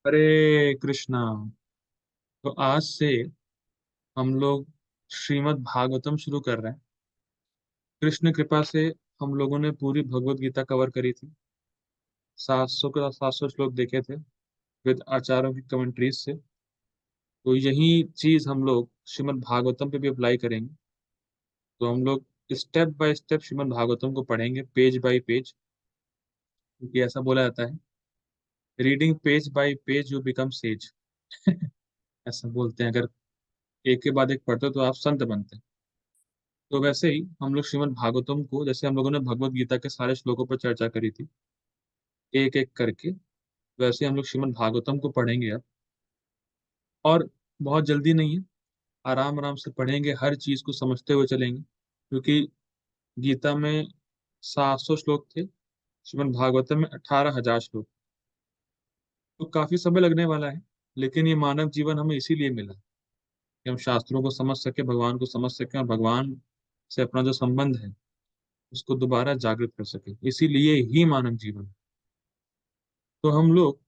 हरे कृष्णा। तो आज से हम लोग श्रीमद् भागवतम शुरू कर रहे हैं। कृष्ण कृपा से हम लोगों ने पूरी भगवत गीता कवर करी थी। 700 श्लोक देखे थे विद आचार्यों की कमेंट्रीज से। तो यही चीज हम लोग श्रीमद् भागवतम पे भी अप्लाई करेंगे। तो हम लोग step by step Shrimad Bhagavatam को पढ़ेंगे, पेज बाय पेज। क्योंकि ऐसा बोला जाता है, reading page bye page you become says. ऐसा बोलते हैं, अगर एक के बाद एक पढ़ते हो तो आप संत बनते हैं। तो वैसे ही हम लोग श्रीमद् भागवतम को, जैसे हम लोगों ने भगवत गीता के सारे श्लोकों पर चर्चा करी थी एक एक करके, वैसे हम लोग श्रीमद् भागवतम को पढ़ेंगे अब। और बहुत जल्दी नहीं है, आराम आराम से पढ़ेंगे, हर चीज को समझते हुए चलेंगे। क्योंकि गीता में 700 श्लोक थे, श्रीमद् भागवतम में 18,000 श्लोक। तो काफी समय लगने वाला है। लेकिन ये मानव जीवन हमें इसीलिए मिला कि हम शास्त्रों को समझ सके, भगवान को समझ सके, और भगवान से अपना जो संबंध है उसको दोबारा जागृत कर सके। इसीलिए ही मानव जीवन। तो हम लोग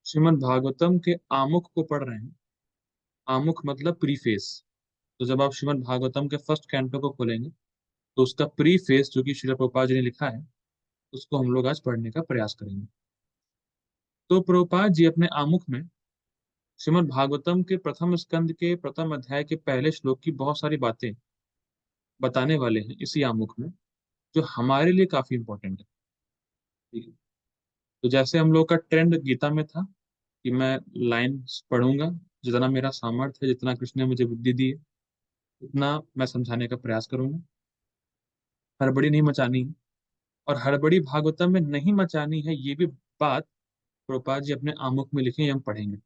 श्रीमद् भागवतम के आमुख को पढ़ रहे हैं। आमुख मतलब प्रीफेस। तो जब आप श्रीमद् भागवतम के फर्स्ट कैंटो को खोलेंगे तो उसका प्रीफेस, जो कि श्रील प्रभुपाद जी ने लिखा है, उसको हम लोग आज पढ़ने का प्रयास करेंगे। तो प्रभुपाद जी अपने आमुख में श्रीमद् भागवतम के प्रथम स्कंद के प्रथम अध्याय के पहले श्लोक की बहुत सारी बातें बताने वाले हैं इसी आमुख में, जो हमारे लिए काफी इंपॉर्टेंट है। ठीक है। तो जैसे हम लोग का ट्रेंड गीता में था कि मैं लाइन पढ़ूंगा, जितना मेरा सामर्थ्य है, जितना कृष्ण ने मुझे बुद्धि दी है उतना मैं समझाने का प्रयास करूंगा। हड़बड़ी नहीं मचानी है। और हड़बड़ी भागवतम में नहीं मचानी है, ये भी बात प्रभुपाद जी अपने आमुख में लिखे हैं, हम पढ़ेंगे।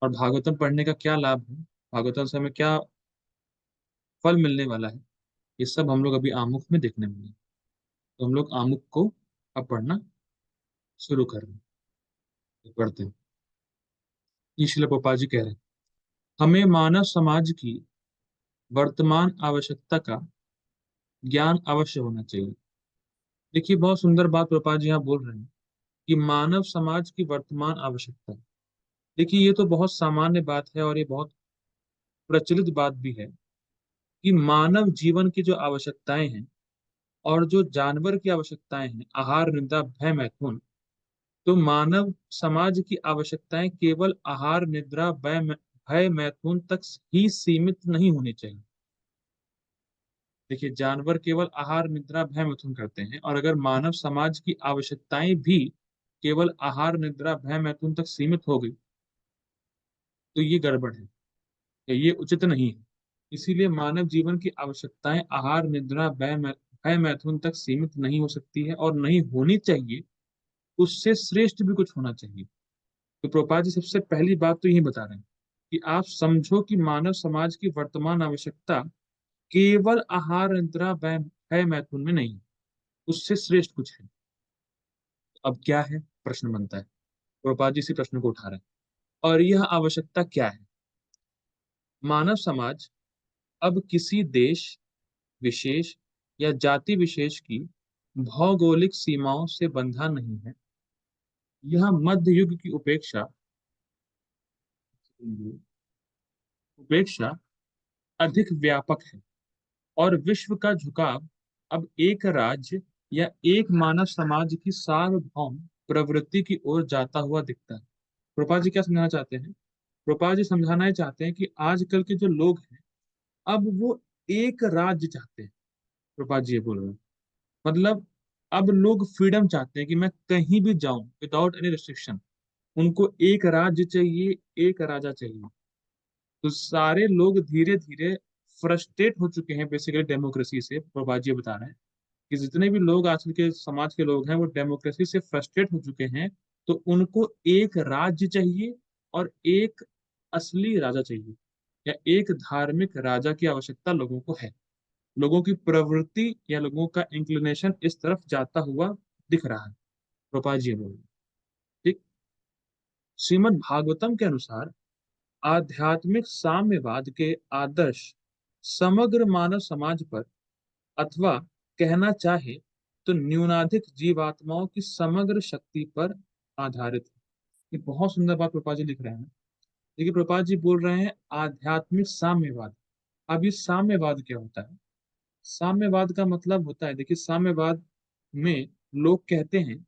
और भागवतम पढ़ने का क्या लाभ है, भागवतम से हमें क्या फल मिलने वाला है, ये सब हम लोग अभी आमुख में देखने वाले हैं। तो हम लोग आमुख को अब पढ़ना शुरू कर रहे हैं। तो पढ़ते हैं। ये श्रील प्रभुपाद जी कह रहे हैं, हमें मानव समाज की वर्तमान आवश्यकता का ज्ञान अवश्य होना चाहिए। देखिए, बहुत सुंदर बात प्रभुपाद जी यहाँ बोल रहे हैं कि मानव समाज की वर्तमान आवश्यकता। देखिए, ये तो बहुत सामान्य बात है और ये बहुत प्रचलित बात भी है कि मानव जीवन की जो आवश्यकताएं हैं और जो जानवर की आवश्यकताएं हैं, आहार निद्रा भय मैथुन, तो मानव समाज की आवश्यकताएं केवल आहार निद्रा भय मैथुन तक ही सीमित नहीं होनी चाहिए। देखिए, जानवर केवल आहार निद्रा भय मैथुन करते हैं, और अगर मानव समाज की आवश्यकताएं भी केवल आहार निद्रा भय मैथुन तक सीमित हो गई तो ये गड़बड़ है, या ये उचित नहीं है। इसीलिए मानव जीवन की आवश्यकताएं आहार निद्रा भय मैथुन तक सीमित नहीं हो सकती है और नहीं होनी चाहिए। उससे श्रेष्ठ भी कुछ होना चाहिए। तो प्रभुपाद जी सबसे पहली बात तो यही बता रहे हैं कि आप समझो कि मानव समाज की वर्तमान आवश्यकता केवल आहार निद्रा भय मैथुन में नहीं, उससे श्रेष्ठ कुछ है। अब क्या है, प्रश्न बनता है। प्रभुपाद जी इसी प्रश्न को उठा रहे हैं, और यह आवश्यकता क्या है। मानव समाज अब किसी देश विशेष या जाति विशेष की भौगोलिक सीमाओं से बंधा नहीं है। यह मध्य युग की उपेक्षा अधिक व्यापक है, और विश्व का झुकाव अब एक राज्य या एक मानव समाज की सार्वभौम प्रवृत्ति की ओर जाता हुआ दिखता है। प्रभुपाद जी क्या समझाना चाहते हैं? प्रभुपाद जी समझाना ही चाहते हैं कि आजकल के जो लोग हैं, अब वो एक राज्य चाहते हैं। प्रभुपाद जी ये बोल रहे हैं, मतलब अब लोग फ्रीडम चाहते हैं कि मैं कहीं भी जाऊं विदाउट एनी रिस्ट्रिक्शन। उनको एक राज्य चाहिए, एक राजा चाहिए। तो सारे लोग धीरे धीरे फ्रस्ट्रेट हो चुके हैं बेसिकली डेमोक्रेसी से। प्रभुपाद जी बता रहे हैं कि जितने भी लोग आजकल के समाज के लोग हैं वो डेमोक्रेसी से फ्रस्ट्रेट हो चुके हैं। तो उनको एक राज्य चाहिए और एक असली राजा चाहिए, या एक धार्मिक राजा की आवश्यकता लोगों को है। लोगों की प्रवृत्ति या लोगों का इंक्लिनेशन इस तरफ जाता हुआ दिख रहा है। प्रभुपाद जी बोल रहे हैं। ठीक। श्रीमद् भागवतम के अनुसार आध्यात्मिक साम्यवाद के आदर्श समग्र मानव समाज पर, अथवा कहना चाहे तो न्यूनाधिक जीवात्माओं की समग्र शक्ति पर आधारित है। ये बहुत सुंदर बात प्रभुपाद जी लिख रहे हैं। देखिए प्रभुपाद जी बोल रहे हैं आध्यात्मिक साम्यवाद। अब ये साम्यवाद क्या होता है? साम्यवाद का मतलब होता है, देखिए साम्यवाद में लोग कहते हैं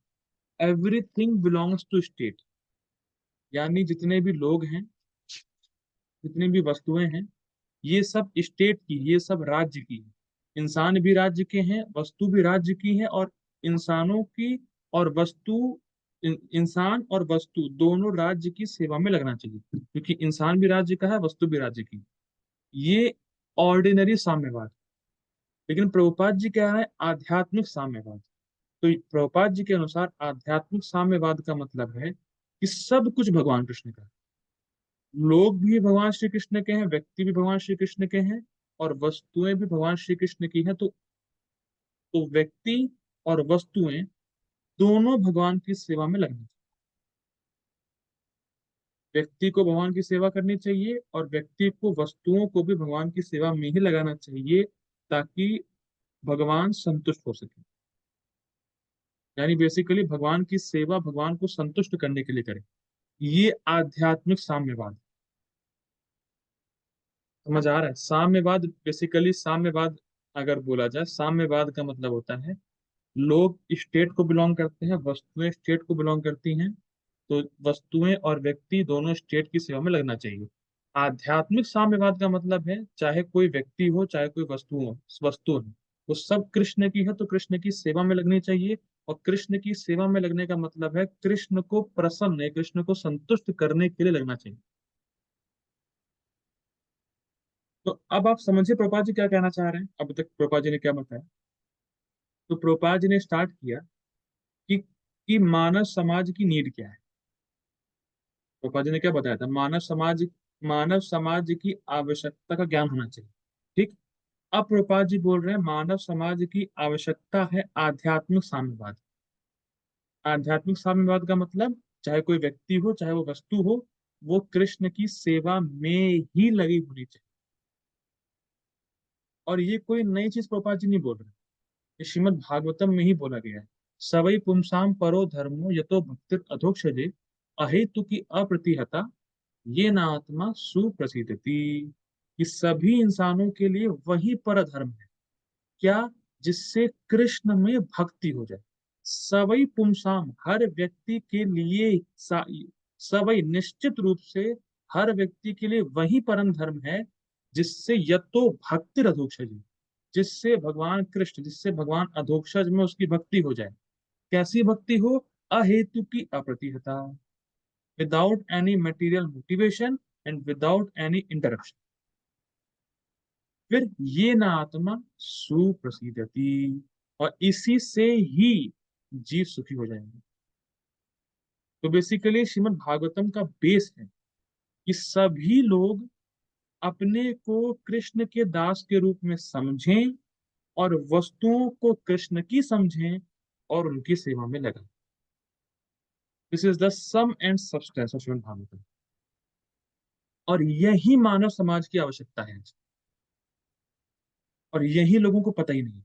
एवरीथिंग बिलोंग्स टू स्टेट, यानी जितने भी लोग हैं, जितनी भी वस्तुएं हैं, ये सब स्टेट की, ये सब राज्य की है। इंसान भी राज्य के हैं, वस्तु भी राज्य की है, और इंसानों की और वस्तु इंसान और वस्तु दोनों राज्य की सेवा में लगना चाहिए, क्योंकि इंसान भी राज्य का है, वस्तु भी राज्य की। ये ऑर्डिनरी साम्यवाद। लेकिन प्रभुपाद जी क्या है? आध्यात्मिक साम्यवाद। तो प्रभुपाद जी के अनुसार आध्यात्मिक साम्यवाद का मतलब है कि सब कुछ भगवान कृष्ण का है। लोग भी भगवान श्री कृष्ण के हैं, व्यक्ति भी भगवान श्री कृष्ण के हैं, और वस्तुएं भी भगवान श्री कृष्ण की हैं। तो व्यक्ति और वस्तुएं दोनों भगवान की सेवा में लगनी चाहिए। व्यक्ति को भगवान की सेवा करनी चाहिए, और व्यक्ति को वस्तुओं को भी भगवान की सेवा में ही लगाना चाहिए, ताकि भगवान संतुष्ट हो सके। यानी बेसिकली भगवान की सेवा भगवान को संतुष्ट करने के लिए करें। ये आध्यात्मिक साम्यवाद। समझ आ रहा है? साम्यवाद बेसिकली, साम्यवाद अगर बोला जाए, साम्यवाद का मतलब होता है लोग स्टेट को बिलोंग करते हैं, वस्तुएं स्टेट को बिलोंग करती हैं, तो वस्तुएं और व्यक्ति दोनों स्टेट की सेवा में लगना चाहिए। आध्यात्मिक साम्यवाद का मतलब है चाहे कोई व्यक्ति हो, चाहे कोई वस्तु हो, वो सब कृष्ण की है, तो कृष्ण की सेवा में लगनी चाहिए। और कृष्ण की सेवा में लगने का मतलब है कृष्ण को प्रसन्न, कृष्ण को संतुष्ट करने के लिए लगना चाहिए। तो अब आप समझिए प्रभुपाद जी क्या कहना चाह रहे हैं। अब तक प्रभुपाद जी ने क्या बताया? तो प्रभुपाद जी ने स्टार्ट किया कि मानव समाज की नीड क्या है। प्रभुपाद जी ने क्या बताया था? मानव समाज की आवश्यकता का ज्ञान होना चाहिए। ठीक। अब प्रभुपाद जी बोल रहे हैं मानव समाज की आवश्यकता है आध्यात्मिक साम्यवाद। आध्यात्मिक साम्यवाद का मतलब चाहे कोई व्यक्ति हो, चाहे वो वस्तु हो, वो कृष्ण की सेवा में ही लगी होनी चाहिए। और ये कोई नई चीज प्रभुपाद जी नहीं बोल रहे, ये श्रीमद् भागवतम में ही बोला गया है। सवै पुंसाम परो धर्मो यतो भक्तिर अधोक्षजे अहेतु की अप्रतिहता ये ना आत्मा सुप्रसिद्धति। कि सभी इंसानों के लिए वही पर धर्म है। क्या? जिससे कृष्ण में भक्ति हो जाए। सवई पुंसाम, हर व्यक्ति के लिए सवई निश्चित रूप से हर व्यक्ति के लिए वही परम धर्म है, जिससे यतो भक्ति अधोक्षज, जिससे भगवान कृष्ण, जिससे भगवान अधोक्षज में उसकी भक्ति हो जाए। कैसी भक्ति हो? अहेतु की अप्रतिहता, without any material motivation and without any interruption. फिर ये ना आत्मा सुप्रसिद्धति, और इसी से ही जीव सुखी हो जाएंगे। तो बेसिकली श्रीमद् भागवतम का बेस है कि सभी लोग अपने को कृष्ण के दास के रूप में समझें, और वस्तुओं को कृष्ण की समझें, और उनकी सेवा में लगें। This is the sum and substance of Srimad Bhagavatam. और यही मानव समाज की आवश्यकता है, और यही लोगों को पता ही नहीं।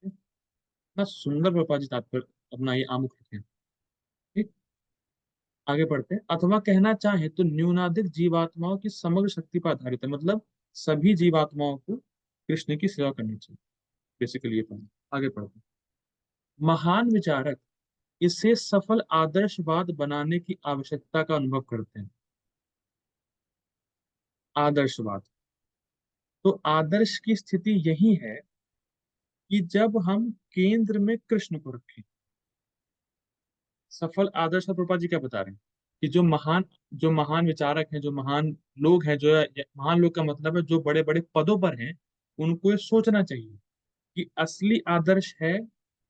ठीक है ना? सुंदर प्रभुपाद जी तात्पर्य अपना ये आमुख लिखे हैं। ठीक। आगे बढ़ते हैं। अथवा कहना चाहे तो न्यूनाधिक जीवात्माओं की समग्र शक्ति पर आधारित है, मतलब सभी जीवात्माओं को कृष्ण की सेवा करनी चाहिए। बेसिकली ये पॉइंट। आगे बढ़ते हैं। महान विचारक इसे सफल आदर्शवाद बनाने की आवश्यकता का अनुभव करते हैं। आदर्शवाद, तो आदर्श की स्थिति यही है कि जब हम केंद्र में कृष्ण को रखें। सफल आदर्श का प्रभुपाद जी क्या बता रहे हैं? कि जो महान विचारक हैं, जो महान लोग हैं, जो महान लोग का मतलब है जो बड़े बड़े पदों पर हैं, उनको ये सोचना चाहिए कि असली आदर्श है,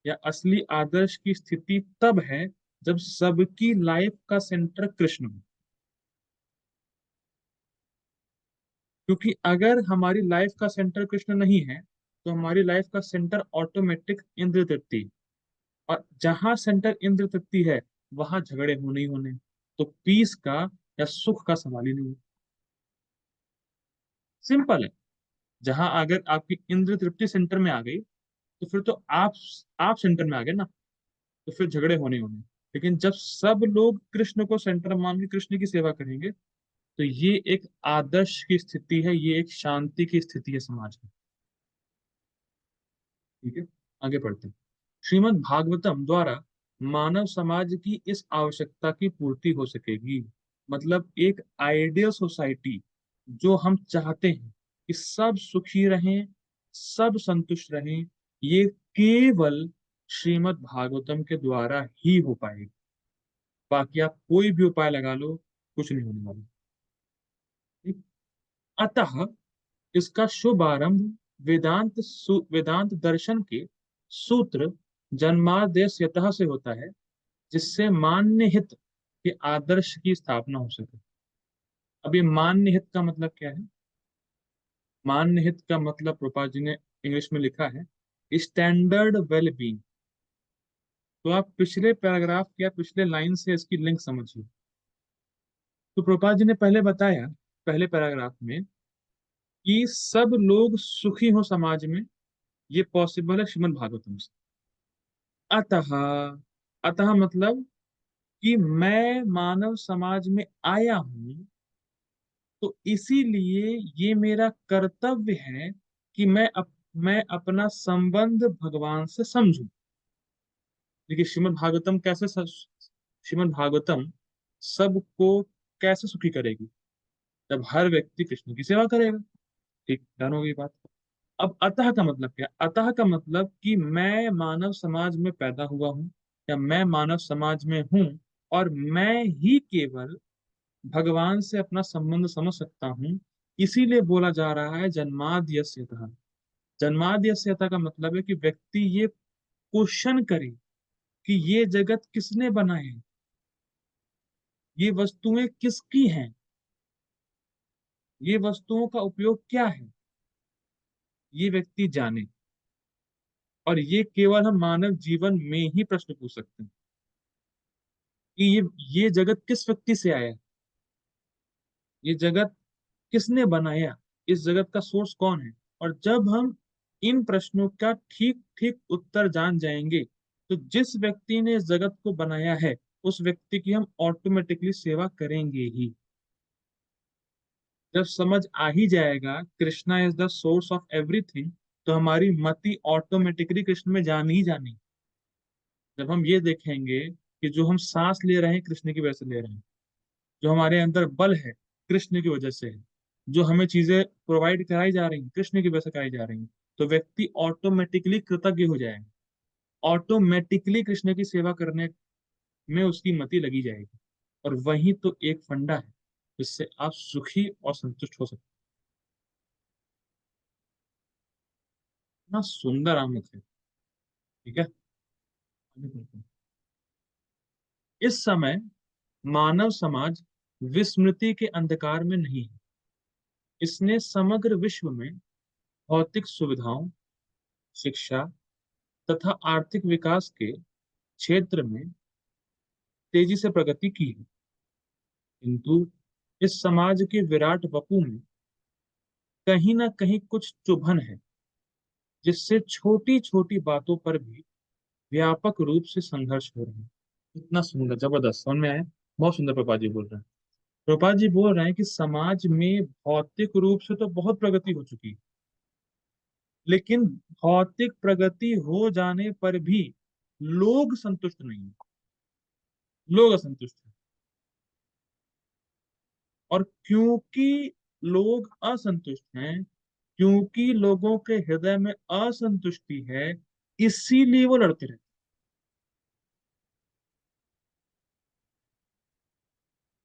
या असली आदर्श की स्थिति तब है जब सबकी लाइफ का सेंटर कृष्ण हो। क्योंकि अगर हमारी लाइफ का सेंटर कृष्ण नहीं है, तो हमारी लाइफ का सेंटर ऑटोमेटिक इंद्र तृप्ति, और जहां सेंटर इंद्र तृप्ति है, वहां झगड़े होने ही होने। तो पीस का या सुख का सवाल ही नहीं है। सिंपल है। जहां अगर आपकी इंद्र तृप्ति सेंटर में आ गई, तो फिर तो आप सेंटर में आ गए ना। तो फिर झगड़े होने होने। लेकिन जब सब लोग कृष्ण को सेंटर मान के कृष्ण की सेवा करेंगे, तो ये एक आदर्श की स्थिति है, ये एक शांति की स्थिति है समाज में। ठीक है, आगे बढ़ते हैं। श्रीमद् भागवतम द्वारा मानव समाज की इस आवश्यकता की पूर्ति हो सकेगी। मतलब एक आइडियल सोसाइटी जो हम चाहते हैं कि सब सुखी रहें, सब संतुष्ट रहें, ये केवल श्रीमद् भागवतम के द्वारा ही हो पाएगी। बाकी आप कोई भी उपाय लगा लो, कुछ नहीं होने वाला। ठीक? अतः इसका शुभारंभ वेदांत दर्शन के सूत्र जन्माद्यस्य यतः से होता है, जिससे मान्य हित के आदर्श की स्थापना हो सके। अब ये मान्य हित का मतलब क्या है? मान्य हित का मतलब प्रभुपाद जी ने इंग्लिश में लिखा है स्टैंडर्ड वेल बीइंग। तो आप पिछले पैराग्राफ या पिछले लाइन से इसकी लिंक समझिए। तो प्रभुपाद जी ने पहले बताया, पहले पैराग्राफ में, कि सब लोग सुखी हो समाज में, ये पॉसिबल है श्रीमद् भागवतम से। अतः, अतः मतलब कि मैं मानव समाज में आया हूं, तो इसीलिए ये मेरा कर्तव्य है कि मैं अपना संबंध भगवान से समझूं। देखिए श्रीमद् भागवतम श्रीमद् भागवतम सबको कैसे सुखी करेगी? जब हर व्यक्ति कृष्ण की सेवा करेगा। ठीक, डन हो गई बात। अब अतः का मतलब क्या? अतः का मतलब कि मैं मानव समाज में पैदा हुआ हूं, या मैं मानव समाज में हूं, और मैं ही केवल भगवान से अपना संबंध समझ सकता हूँ। इसीलिए बोला जा रहा है जन्माद्यस्यतः। जन्माद्यस्यतः का मतलब है कि व्यक्ति ये क्वेश्चन करे कि ये जगत किसने बनाए है, ये वस्तुएं किसकी हैं, ये वस्तुओं का उपयोग क्या है, ये व्यक्ति जाने। और ये केवल हम मानव जीवन में ही प्रश्न पूछ सकते हैं कि ये जगत किस व्यक्ति से आया है, ये जगत किसने बनाया, इस जगत का सोर्स कौन है। और जब हम इन प्रश्नों का ठीक ठीक उत्तर जान जाएंगे, तो जिस व्यक्ति ने इस जगत को बनाया है, उस व्यक्ति की हम ऑटोमेटिकली सेवा करेंगे ही। जब समझ आ ही जाएगा Krishna is the source of everything, तो हमारी मति ऑटोमेटिकली कृष्ण में जान ही जानी। जब हम ये देखेंगे कि जो हम सांस ले रहे हैं कृष्ण की वजह से ले रहे हैं, जो हमारे अंदर बल है कृष्ण की वजह से है, जो हमें चीजें प्रोवाइड कराई जा रही हैं कृष्ण की वजह से कराई जा रही हैं, तो व्यक्ति ऑटोमेटिकली कृतज्ञ हो जाएगा। ऑटोमेटिकली कृष्ण की सेवा करने में उसकी मति लगी जाएगी। और वही तो एक फंडा है जिससे आप सुखी और संतुष्ट हो सकते हैं। इतना सुंदर आमुख है। ठीक है, आगे बढ़ते हैं। इस समय मानव समाज विस्मृति के अंधकार में नहीं है। इसने समग्र विश्व में भौतिक सुविधाओं, शिक्षा तथा आर्थिक विकास के क्षेत्र में तेजी से प्रगति की है। किंतु इस समाज के विराट वपु में कहीं ना कहीं कुछ चुभन है, जिससे छोटी छोटी बातों पर भी व्यापक रूप से संघर्ष हो रहे हैं। इतना सुंदर, जबरदस्त, समझ में आया? बहुत सुंदर प्रभा जी बोल रहे हैं। प्रभा जी बोल रहे हैं कि समाज में भौतिक रूप से तो बहुत प्रगति हो चुकी है, लेकिन भौतिक प्रगति हो जाने पर भी लोग संतुष्ट नहीं है, लोग असंतुष्ट हैं। और क्योंकि लोग असंतुष्ट हैं, क्योंकि लोगों के हृदय में असंतुष्टि है, इसीलिए वो लड़ते रहते हैं।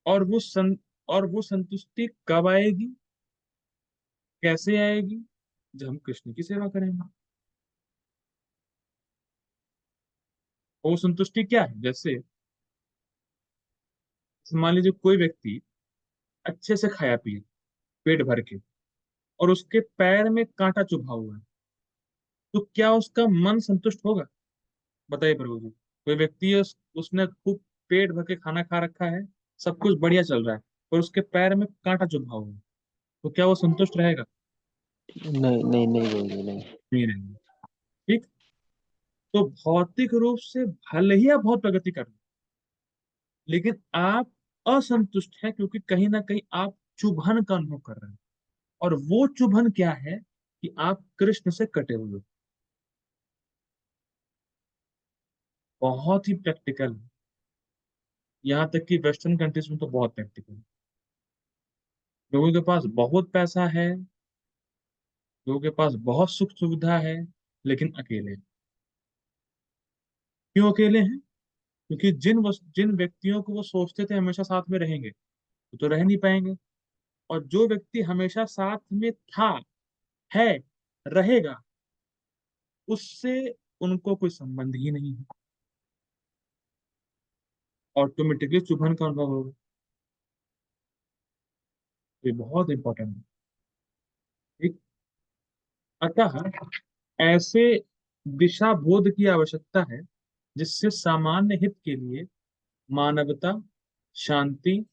और वो संतुष्टि कब आएगी, कैसे आएगी? जब हम कृष्ण की सेवा करेंगे। वो संतुष्टि क्या है? जैसे मान लीजिए कोई व्यक्ति अच्छे से खाया पिए, पेट भर के, और उसके पैर में कांटा चुभा हुआ है, तो क्या उसका मन संतुष्ट होगा? बताइए प्रभु जी। कोई व्यक्ति है, उसने खूब पेट भर के खाना खा रखा है, सब कुछ बढ़िया चल रहा है, और उसके पैर में कांटा चुभा हुआ है, तो क्या वो संतुष्ट रहेगा? नहीं नहीं नहीं, नहीं नहीं नहीं। नहीं रहेगा। ठीक। तो भौतिक रूप से भले ही आप बहुत प्रगति कर रहे हैं, लेकिन आप असंतुष्ट हैं, क्योंकि कहीं ना कहीं आप चुभन का अनुभव कर रहे हैं। और वो चुभन क्या है? कि आप कृष्ण से कटे हुए हो। बहुत ही प्रैक्टिकल। यहाँ तक कि वेस्टर्न कंट्रीज में तो बहुत प्रैक्टिकल। लोगों के पास बहुत पैसा है, लोगों के पास बहुत सुख सुविधा है, लेकिन अकेले हैं। क्यों अकेले हैं? क्योंकि जिन व्यक्तियों को वो सोचते थे हमेशा साथ में रहेंगे, वो तो रह नहीं पाएंगे। और जो व्यक्ति हमेशा साथ में था, है, रहेगा, उससे उनको कोई संबंध ही नहीं है। ऑटोमेटिकली चुभन का अनुभव होगा। ये बहुत इंपॉर्टेंट है। ठीक। अतः ऐसे दिशा बोध की आवश्यकता है, जिससे सामान्य हित के लिए मानवता, शांति,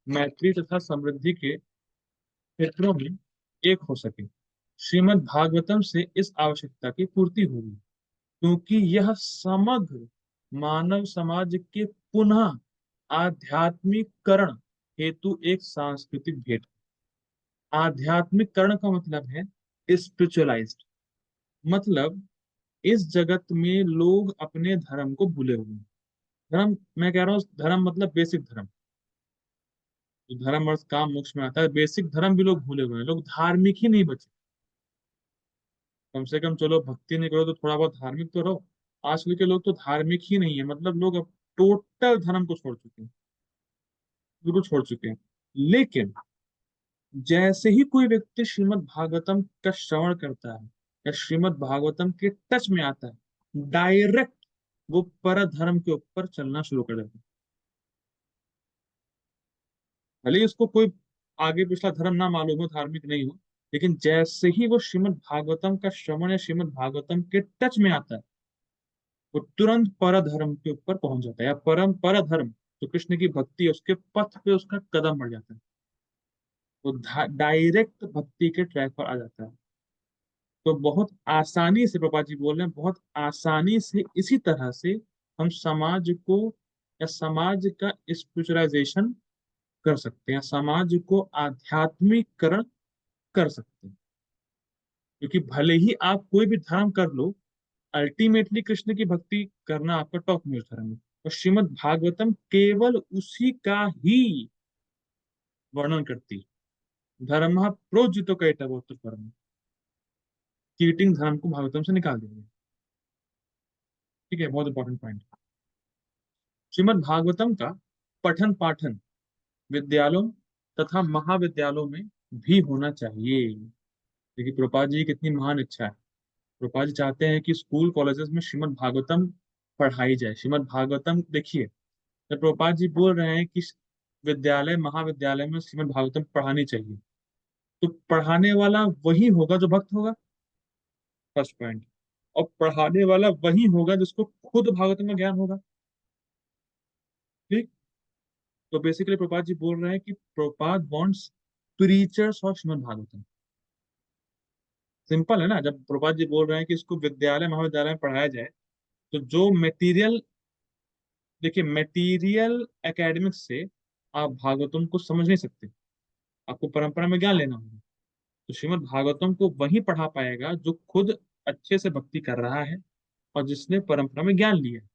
मैत्री तथा समृद्धि के क्षेत्रों में एक हो सके। श्रीमद् भागवतम से इस आवश्यकता की पूर्ति होगी, क्योंकि यह समग्र मानव समाज के पुनः आध्यात्मिककरण हेतु एक सांस्कृतिक भेंट। आध्यात्मिककरण का मतलब है स्पिरिचुअलाइज्ड। मतलब इस जगत में लोग अपने धर्म को भूले हुए हैं। धर्म, मैं कह रहा हूँ धर्म मतलब बेसिक धर्म। जो धर्म अर्थ काम मोक्ष में आता है, बेसिक धर्म भी लोग भूले हुए हैं। लोग धार्मिक ही नहीं बचे। कम से कम चलो भक्ति नहीं करो तो थोड़ा बहुत धार्मिक तो रहो। आजकल के लोग तो धार्मिक ही नहीं है। मतलब लोग अब टोटल धर्म को छोड़ चुके हैं, बिल्कुल छोड़ चुके हैं। लेकिन जैसे ही कोई व्यक्ति श्रीमद् भागवतम का श्रवण करता है या श्रीमद् भागवतम के टच में आता है, डायरेक्ट वो पर धर्म के ऊपर चलना शुरू कर देता है। भले ही उसको कोई आगे पिछला धर्म ना मालूम हो, धार्मिक नहीं हो, लेकिन जैसे ही वो श्रीमद् भागवतम का श्रवण या श्रीमद् भागवतम के टच में आता है, वो तुरंत पर धर्म के ऊपर पहुंच जाता है, या परम पर धर्म जो कृष्ण की भक्ति है उसके पथ पे उसका कदम बढ़ जाता है। वो डायरेक्ट भक्ति के ट्रैक पर आ जाता है। तो बहुत आसानी से, पापा जी बोल रहे हैं, बहुत आसानी से इसी तरह से हम समाज को या समाज का स्पिरिचुअलाइजेशन कर सकते हैं, समाज को आध्यात्मिककरण कर सकते हैं। क्योंकि भले ही आप कोई भी धर्म कर लो, अल्टीमेटली कृष्ण की भक्ति करना आपका टॉप मोस्ट धर्म है। और श्रीमद् भागवतम केवल उसी का ही वर्णन करती है। धर्म प्रोज्झितो कैटभोक्त परम। चीटिंग धर्म को भागवतम से निकाल देंगे। ठीक है, बहुत इंपॉर्टेंट पॉइंट। श्रीमद् भागवतम का पठन पाठन विद्यालयों तथा महाविद्यालयों में भी होना चाहिए। देखिए प्रभुपाद जी की कितनी महान इच्छा है। प्रभुपाद जी चाहते हैं कि स्कूल कॉलेजेस में श्रीमद् भागवतम पढ़ाई जाए। श्रीमद् भागवतम देखिए, जब प्रभुपाद जी बोल रहे हैं कि विद्यालय महाविद्यालय में श्रीमद् भागवतम पढ़ानी चाहिए, तो पढ़ाने वाला वही होगा जो भक्त होगा। First point. और पढ़ाने वाला वही होगा जिसको खुद भागवतम का ज्ञान होगा। ठीक। तो बेसिकली प्रभुपाद जी बोल रहे हैं कि Prabhupada wants preachers of Srimad Bhagavatam. Simple है ना। जब प्रभुपाद जी बोल रहे हैं कि इसको विद्यालय महाविद्यालय में पढ़ाया जाए, तो जो मटेरियल, देखिए मटेरियल एकेडमिक्स से आप भागवतम को समझ नहीं सकते। आपको परंपरा में ज्ञान लेना होगा। तो श्रीमद् भागवतम को वही पढ़ा पाएगा जो खुद अच्छे से भक्ति कर रहा है और जिसने परंपरा में ज्ञान लिया है।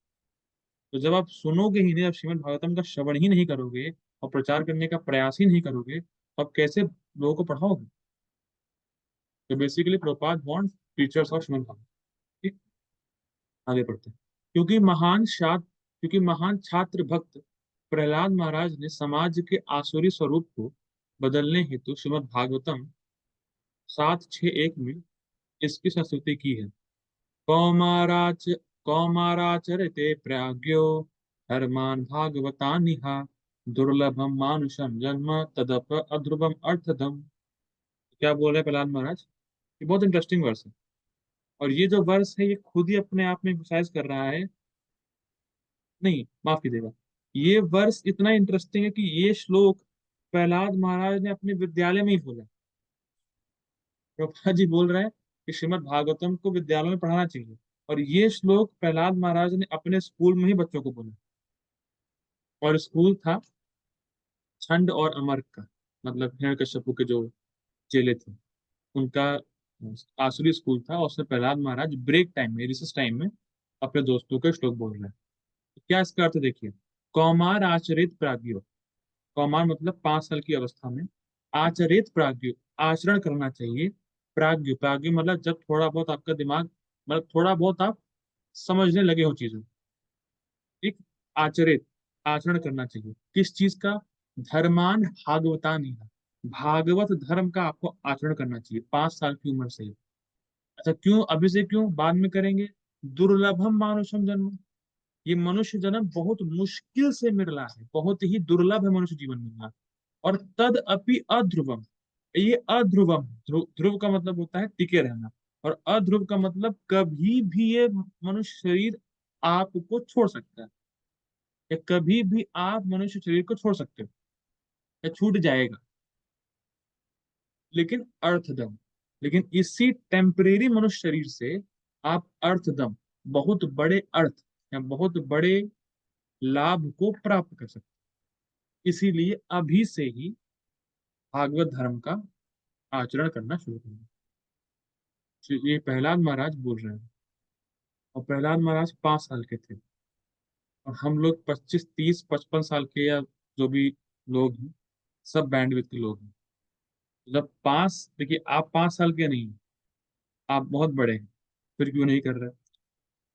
तो जब आप सुनोगे ही नहीं, जब श्रीमद् भागवतम का श्रवण ही नहीं करोगे और प्रचार करने का प्रयास ही नहीं करोगे, तो आप कैसे लोगों को पढ़ाओगे? तो basically Prabhupada want teachers of Srimad Bhagavat. ठीक। आगे बढ़ते हैं। क्योंकि महान छात्र भक्त प्रहलाद महाराज ने समाज के आसुरी स्वरूप को बदलने हेतु श्रीमद् भागवतम 761 में इसकी संस्तुति की है। कौमाराच कौमाराचरते प्राज्ञो धर्मान भागवतानिहा दुर्लभम मानुषम जन्म तदप अध्रुवम अर्थदम। क्या बोल रहे हैं प्रहलाद महाराज? ये बहुत इंटरेस्टिंग वर्स है। और ये जो वर्स है, ये खुद ही अपने आप में एक्सरसाइज कर रहा है। नहीं, माफ कीजिएगा। ये वर्स इतना इंटरेस्टिंग है कि ये श्लोक प्रहलाद महाराज ने अपने विद्यालय में ही बोला। प्रभुपाद जी बोल रहे हैं कि श्रीमद् भागवतम को विद्यालय में पढ़ाना चाहिए। और ये श्लोक प्रहलाद महाराज ने अपने स्कूल में ही बच्चों को बोला। और स्कूल था छंद और अमर का, मतलब हिरण्यकश्यपु के जो चेले थे उनका आसुरी स्कूल था। और उसमें प्रहलाद महाराज ब्रेक टाइम में, रिसेस टाइम में अपने दोस्तों को श्लोक बोल रहे हैं। तो क्या इसका अर्थ देखिए, कौमार आचरित प्राज्ञो, कौमार मतलब 5 साल की अवस्था में, आचरित प्राज्ञो आचरण करना चाहिए, प्राज्ञ प्राज्ञ मतलब जब थोड़ा बहुत आपका दिमाग, मतलब थोड़ा बहुत आप समझने लगे हो चीजों, एक आचरित आचरण करना चाहिए किस चीज का, धर्मान भागवतानी, भागवत धर्म का आपको आचरण करना चाहिए 5 साल की उम्र से ही। अच्छा क्यों, अभी से क्यों, बाद में करेंगे। दुर्लभम मानुषम जन्म, ये मनुष्य जन्म बहुत मुश्किल से मिल रहा है, बहुत ही दुर्लभ है मनुष्य जीवन मिलना। और तद अपि अध्रुवम, ये अध्रुवम, ध्रुव का मतलब होता है टिके रहना, और अध्रुव का मतलब कभी भी ये मनुष्य शरीर आपको छोड़ सकता है, या कभी भी आप मनुष्य शरीर को छोड़ सकते हो या छूट जाएगा। लेकिन अर्थदम, लेकिन इसी टेम्परेरी मनुष्य शरीर से आप अर्थदम, बहुत बड़े अर्थ या बहुत बड़े लाभ को प्राप्त कर सकते हैं। इसीलिए अभी से ही भागवत धर्म का आचरण करना शुरू करें। ये प्रहलाद महाराज बोल रहे हैं, और प्रहलाद महाराज 5 साल के थे, और हम लोग 25 30 55 साल के, या जो भी लोग हैं, सब बैंडविड्थ के लोग हैं। जब पांच, देखिए आप 5 साल के नहीं हैं, आप बहुत बड़े हैं, फिर क्यों नहीं कर रहे।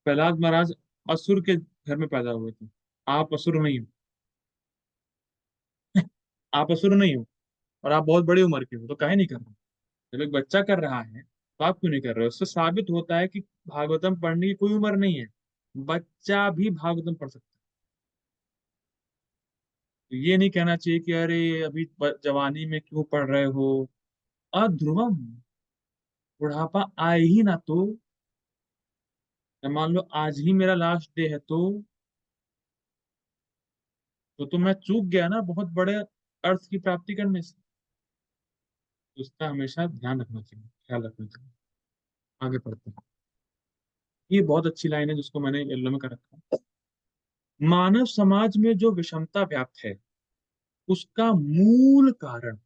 प्रहलाद महाराज असुर के घर में पैदा हुए थे, आप असुर नहीं हो। आप असुर नहीं हो, और आप बहुत बड़ी उम्र के हो, तो काहे नहीं कर रहे। जब एक बच्चा कर रहा है तो आप क्यों नहीं कर रहे हो। उससे साबित होता है कि भागवतम पढ़ने की कोई उम्र नहीं है, बच्चा भी भागवतम पढ़ सकता है। तो ये नहीं कहना चाहिए कि अरे अभी जवानी में क्यों पढ़ रहे हो। अध्रुवम, बुढ़ापा आए ही ना तो मान लो आज ही मेरा लास्ट डे है तो मैं चूक गया ना बहुत बड़े अर्थ की प्राप्ति करने से। तो उसका हमेशा ध्यान रखना चाहिए, ख्याल रखना चाहिए। आगे पढ़ते हैं। ये बहुत अच्छी लाइन है जिसको मैंने येलो में कर रखा है। मानव समाज में जो विषमता व्याप्त है उसका मूल कारण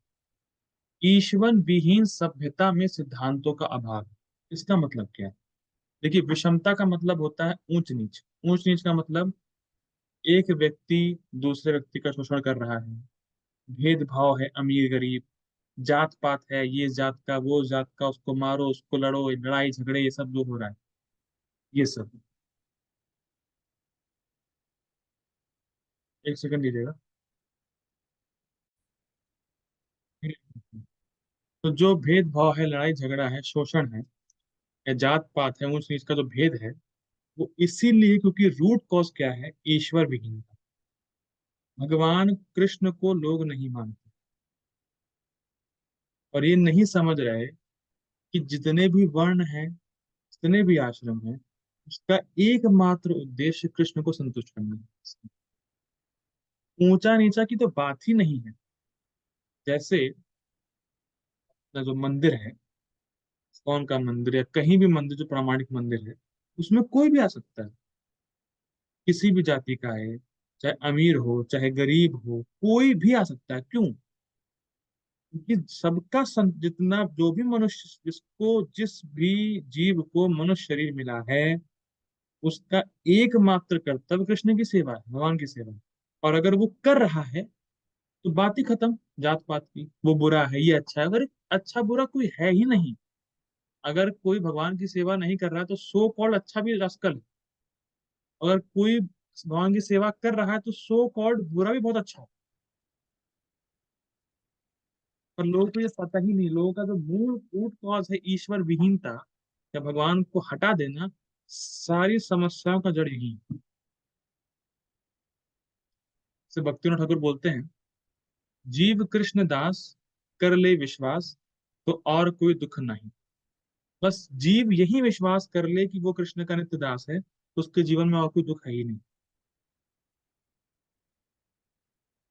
ईश्वर विहीन सभ्यता में सिद्धांतों का अभाव है। इसका मतलब क्या है। देखिए विषमता का मतलब होता है ऊंच नीच, ऊंच नीच का मतलब एक व्यक्ति दूसरे व्यक्ति का शोषण कर रहा है, भेदभाव है अमीर गरीब, जात पात है, ये जात का वो जात का, उसको मारो उसको लड़ो, लड़ाई झगड़े ये सब जो हो रहा है, ये सब। एक सेकंड दीजिएगा। तो जो भेदभाव है, लड़ाई झगड़ा है, शोषण है, या जात पात है, ऊंच नीच का जो भेद है, वो इसीलिए क्योंकि रूट कॉज क्या है, ईश्वर विहीनता। भगवान कृष्ण को लोग नहीं मानते, और ये नहीं समझ रहे कि जितने भी वर्ण हैं, जितने भी आश्रम हैं, उसका एकमात्र उद्देश्य कृष्ण को संतुष्ट करना है। ऊंचा नीचा की तो बात ही नहीं है। जैसे अपना जो मंदिर है, कौन का मंदिर या कहीं भी मंदिर जो प्रामाणिक मंदिर है, उसमें कोई भी आ सकता है, किसी भी जाति का है, चाहे अमीर हो चाहे गरीब हो, कोई भी आ सकता है। क्यों, क्योंकि सबका जितना जो भी मनुष्य, जिसको जिस भी जीव को मनुष्य शरीर मिला है, उसका एकमात्र कर्तव्य कृष्ण की सेवा है, भगवान की सेवा है। और अगर वो कर रहा है तो बात ही खत्म, जात पात की, वो बुरा है ये अच्छा है, अगर अच्छा बुरा कोई है ही नहीं। अगर कोई भगवान की सेवा नहीं कर रहा है तो सो कॉल्ड अच्छा भी रास्कल है। अगर कोई भगवान की सेवा कर रहा है तो सो कॉल्ड बुरा भी बहुत अच्छा है। पर लोगों को ये पता ही नहीं, लोगों का जो मूल रूट कॉज है ईश्वर विहीनता या भगवान को हटा देना, सारी समस्याओं का जड़ यही है। से भक्तिनाथ ठाकुर बोलते हैं, जीव कृष्ण दास कर ले विश्वास, तो और कोई दुख नहीं। बस जीव यही विश्वास कर ले कि वो कृष्ण का नित्य दास है, तो उसके जीवन में और कोई दुख है ही नहीं।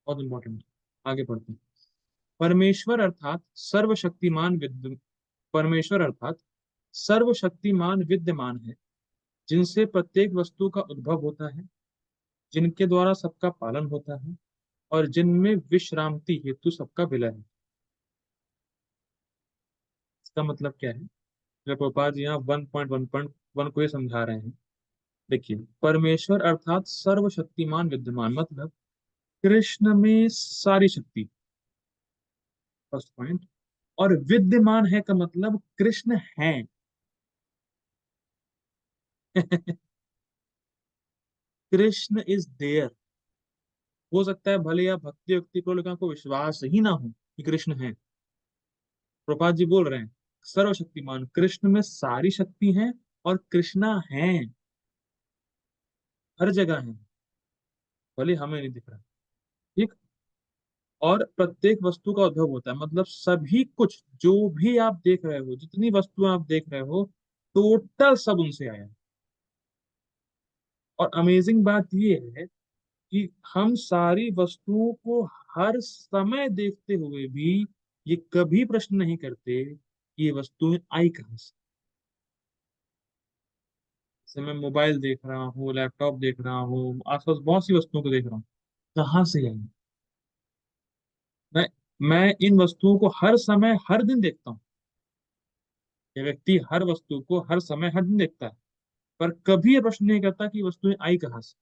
बहुत इंपॉर्टेंट। आगे बढ़ते हैं। परमेश्वर अर्थात सर्वशक्तिमान विद्य परमेश्वर अर्थात सर्वशक्तिमान विद्यमान है, जिनसे प्रत्येक वस्तु का उद्भव होता है, जिनके द्वारा सबका पालन होता है, और जिनमें विश्रांति हेतु सबका विलय है। इसका मतलब क्या है? जब प्रभुपाद जी यहाँ 1.1.1 को ये समझा रहे हैं। देखिए, परमेश्वर अर्थात सर्वशक्तिमान विद्यमान, मतलब कृष्ण में सारी शक्ति, फर्स्ट पॉइंट। और विद्यमान है का मतलब कृष्ण है। Krishna is there. हो सकता है भले आप भक्ति व्यक्ति को लेकर आपको विश्वास ही ना हो कि कृष्ण है, प्रभुपाद जी बोल रहे हैं सर्वशक्तिमान कृष्ण में सारी शक्ति है, और कृष्णा है, हर जगह है, भले हमें नहीं दिख रहा। ठीक। और प्रत्येक वस्तु का उद्भव होता है, मतलब सभी कुछ जो भी आप देख रहे हो, जितनी वस्तुएं आप देख रहे हो, टोटल सब उनसे आया है। और अमेजिंग बात ये है कि हम सारी वस्तुओं को हर समय देखते हुए भी ये कभी प्रश्न नहीं करते कि ये वस्तुएं आई कहां से। जैसे मैं मोबाइल देख रहा हूँ, लैपटॉप देख रहा हूँ, आसपास बहुत सी वस्तुओं को देख रहा हूँ, कहाँ से आई? मैं मैं इन वस्तुओं को हर समय हर दिन देखता हूँ। ये व्यक्ति हर वस्तु को हर समय हर दिन देखता है, पर कभी ये प्रश्न नहीं करता कि वस्तुएं आई कहाँ से,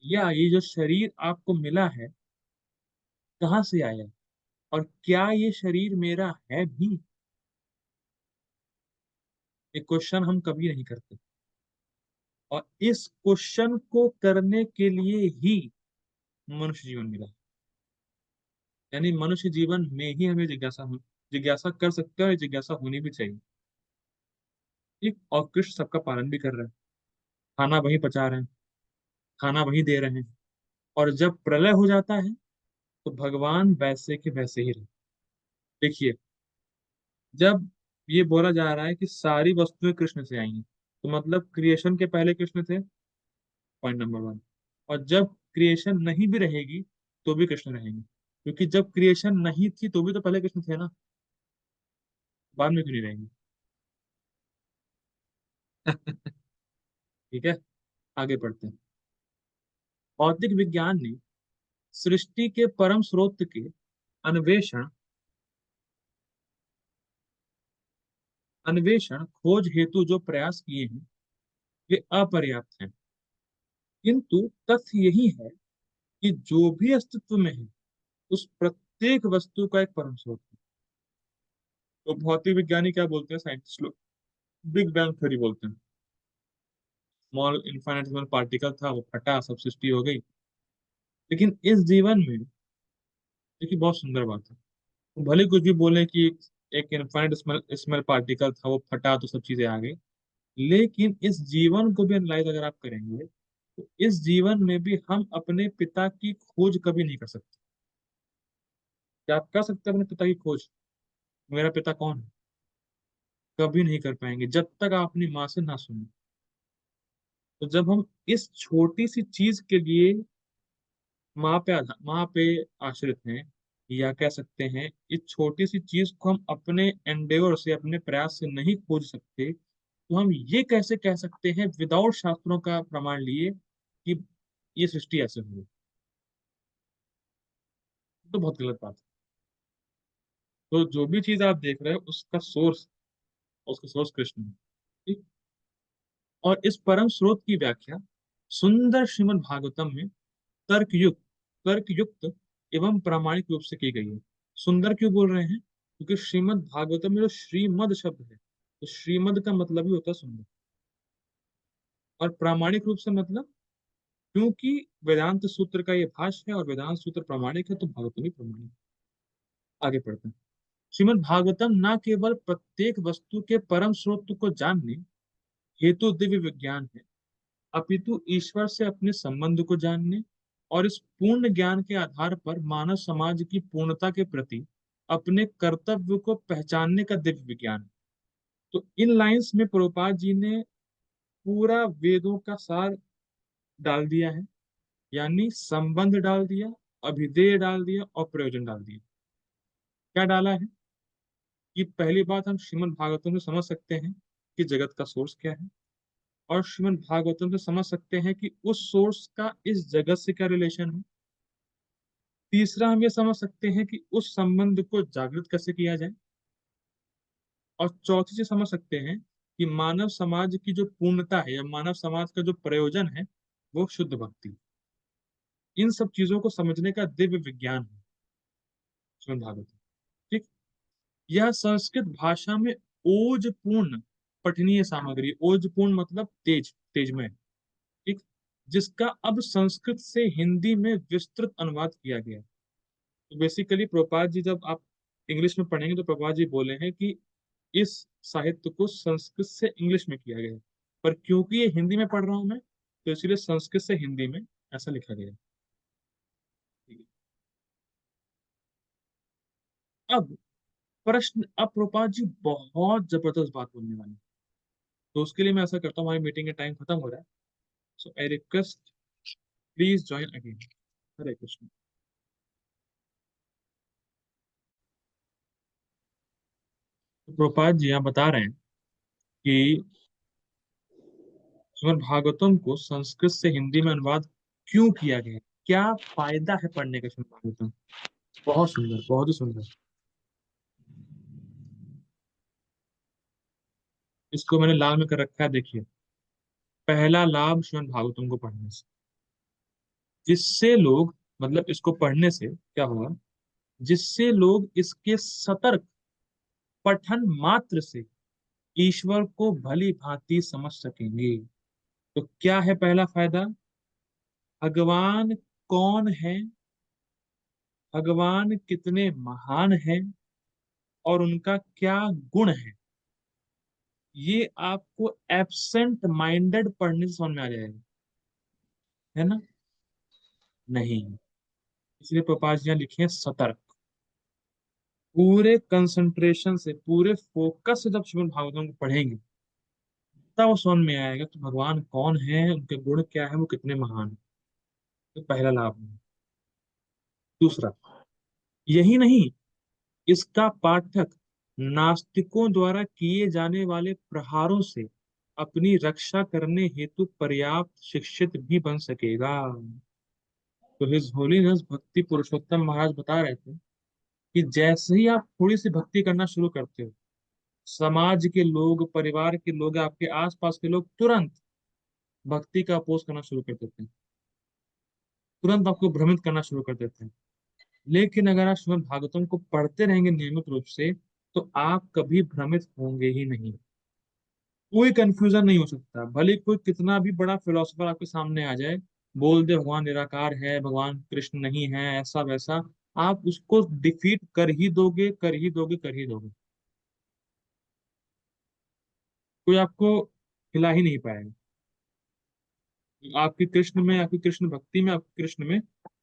या ये जो शरीर आपको मिला है कहाँ से आया, और क्या ये शरीर मेरा है भी। ये क्वेश्चन हम कभी नहीं करते। और इस क्वेश्चन को करने के लिए ही मनुष्य जीवन मिला। यानी मनुष्य जीवन में ही हमें जिज्ञासा कर सकते हैं, और जिज्ञासा होनी भी चाहिए। ठीक। और कृष्ण सबका पालन भी कर रहे हैं, खाना वही पचा रहे हैं, खाना वही दे रहे हैं। और जब प्रलय हो जाता है तो भगवान वैसे के वैसे ही रहे। देखिए, जब ये बोला जा रहा है कि सारी वस्तुएं कृष्ण से आई हैं, तो मतलब क्रिएशन के पहले कृष्ण थे, पॉइंट नंबर वन। और जब क्रिएशन नहीं भी रहेगी तो भी कृष्ण रहेंगे, क्योंकि जब क्रिएशन नहीं थी तो भी तो पहले कृष्ण थे ना, बाद में क्यों नहीं रहेंगे? ठीक है, आगे पढ़ते हैं। भौतिक विज्ञान ने सृष्टि के परम स्रोत के अन्वेषण अन्वेषण खोज हेतु जो प्रयास किए हैं वे अपर्याप्त हैं। किंतु तथ्य यही है कि जो भी अस्तित्व में है उस प्रत्येक वस्तु का एक परम स्रोत है। तो भौतिक विज्ञानी क्या बोलते हैं, साइंटिस्ट लोग? बिग बैंग थ्योरी बोलते हैं। स्मॉल इनफाइनेटेसिमल पार्टिकल था, वो फटा, सब सृष्टि हो गई। लेकिन इस जीवन में देखिए बहुत सुंदर बात है, तो भले कुछ भी बोले कि एक इनफाइनेट स्मॉल पार्टिकल था, वो फटा तो सब चीजें आ गई, लेकिन इस जीवन को भी एनालाइज अगर आप करेंगे तो इस जीवन में भी हम अपने पिता की खोज कभी नहीं कर सकते। क्या आप कर सकते हैं अपने पिता की खोज? मेरा पिता कौन है? कभी नहीं कर पाएंगे जब तक आप अपनी माँ से ना सुने। तो जब हम इस छोटी सी चीज के लिए माँ पे आश्रित हैं, या कह सकते हैं इस छोटी सी चीज को हम अपने एंडेवर से, अपने प्रयास से नहीं खोज सकते, तो हम ये कैसे कह सकते हैं विदाउट शास्त्रों का प्रमाण लिए कि ये सृष्टि ऐसे हुई? तो बहुत गलत बात है। तो जो भी चीज आप देख रहे हो उसका सोर्स कृष्ण है। ठीक। और इस परम स्रोत की व्याख्या सुंदर श्रीमद् भागवतम में तर्कयुक्त तर्कयुक्त एवं प्रामाणिक रूप से की गई है। सुंदर क्यों बोल रहे हैं? क्योंकि श्रीमद् भागवतम में जो श्रीमद् शब्द है, तो श्रीमद् का मतलब ही होता है सुंदर। और प्रामाणिक रूप से मतलब, क्योंकि वेदांत सूत्र का ये भाष्य है और वेदांत सूत्र प्रामाणिक है, तो भागवतम भी प्रामाणिक है। आगे पढ़ते हैं। श्रीमद् भागवतम न केवल प्रत्येक वस्तु के परम स्रोत को जानने हेतु दिव्य विज्ञान है, अपितु ईश्वर से अपने संबंध को जानने और इस पूर्ण ज्ञान के आधार पर मानव समाज की पूर्णता के प्रति अपने कर्तव्य को पहचानने का दिव्य विज्ञान है। तो इन लाइंस में प्रभुपाद जी ने पूरा वेदों का सार डाल दिया है। यानी संबंध डाल दिया, अभिधेय डाल दिया, और प्रयोजन डाल दिया। क्या डाला है? कि पहली बात हम श्रीमद् भागवतम में समझ सकते हैं कि जगत का सोर्स क्या है, और श्रीमद् भागवतम से समझ सकते हैं कि उस सोर्स का इस जगत से क्या रिलेशन है। तीसरा, हम ये समझ सकते हैं कि उस संबंध को जागृत कैसे किया जाए। और चौथी चीज समझ सकते हैं कि मानव समाज की जो पूर्णता है या मानव समाज का जो प्रयोजन है वो शुद्ध भक्ति। इन सब चीजों को समझने का दिव्य विज्ञान है श्रीमद् भागवतम। ठीक। यह संस्कृत भाषा में ओजपूर्ण पठनीय सामग्री, ओजपूर्ण मतलब तेज, तेजमय। ठीक। जिसका अब संस्कृत से हिंदी में विस्तृत अनुवाद किया गया है। तो बेसिकली प्रभुपाद जी जब आप इंग्लिश में पढ़ेंगे तो प्रभुपाद जी बोले हैं कि इस साहित्य को संस्कृत से इंग्लिश में किया गया है, पर क्योंकि ये हिंदी में पढ़ रहा हूं मैं तो इसलिए संस्कृत से हिंदी में ऐसा लिखा गया है। ठीक है। अब प्रश्न, अब प्रभुपाद जी बहुत जबरदस्त बात बोलने वाले हैं। तो उसके लिए मैं ऐसा करता हूँ, हमारी मीटिंग का टाइम खत्म हो रहा है, so I request please join again. Hare Krishna. तो प्रभुपाद जी यहाँ बता रहे हैं कि श्रीमद् भागवतम को संस्कृत से हिंदी में अनुवाद क्यों किया गया है, क्या फायदा है पढ़ने का श्रीमद् भागवतम। बहुत सुंदर, बहुत ही सुंदर। इसको मैंने लाल में कर रखा है, देखिए। पहला लाभ श्रीमद् भागवतम को पढ़ने से, जिससे लोग, मतलब इसको पढ़ने से क्या होगा, जिससे लोग इसके सतर्क पठन मात्र से ईश्वर को भली भांति समझ सकेंगे। तो क्या है पहला फायदा, भगवान कौन है, भगवान कितने महान हैं, और उनका क्या गुण है, ये आपको एब्सेंट माइंडेड पढ़ने से समझ में आ जाएगा। है ना। नहीं, इसलिए प्रपात जी यहाँ लिखे हैं सतर्क। पूरे कंसंट्रेशन से, पूरे फोकस से जब श्रीमद् भागवतम को पढ़ेंगे तब वो समझ में आएगा कि भगवान कौन है, उनके गुण क्या है, वो कितने महान है। तो पहला लाभ है। दूसरा, यही नहीं, इसका पाठक नास्तिकों द्वारा किए जाने वाले प्रहारों से अपनी रक्षा करने हेतु पर्याप्त शिक्षित भी बन सकेगा। तो हिज होलीनेस भक्ति पुरुषोत्तम महाराज बता रहे थे कि जैसे ही आप थोड़ी सी भक्ति करना शुरू करते हो, समाज के लोग, परिवार के लोग, आपके आसपास के लोग तुरंत भक्ति का अपोज करना शुरू कर देते हैं, तुरंत आपको भ्रमित करना शुरू कर देते हैं। लेकिन अगर आप श्रीमद् भागवतम को पढ़ते रहेंगे नियमित रूप से तो आप कभी भ्रमित होंगे ही नहीं। कोई कंफ्यूजन नहीं हो सकता, भले कोई कितना भी बड़ा फिलोसफर आपके सामने आ जाए, बोल दे भगवान निराकार है, भगवान कृष्ण नहीं है, ऐसा वैसा, आप उसको डिफीट कर ही दोगे, कर ही दोगे, कर ही दोगे। कोई आपको हिला ही नहीं पाएगा। आपकी कृष्ण में, आपकी कृष्ण भक्ति में, आपकी कृष्ण में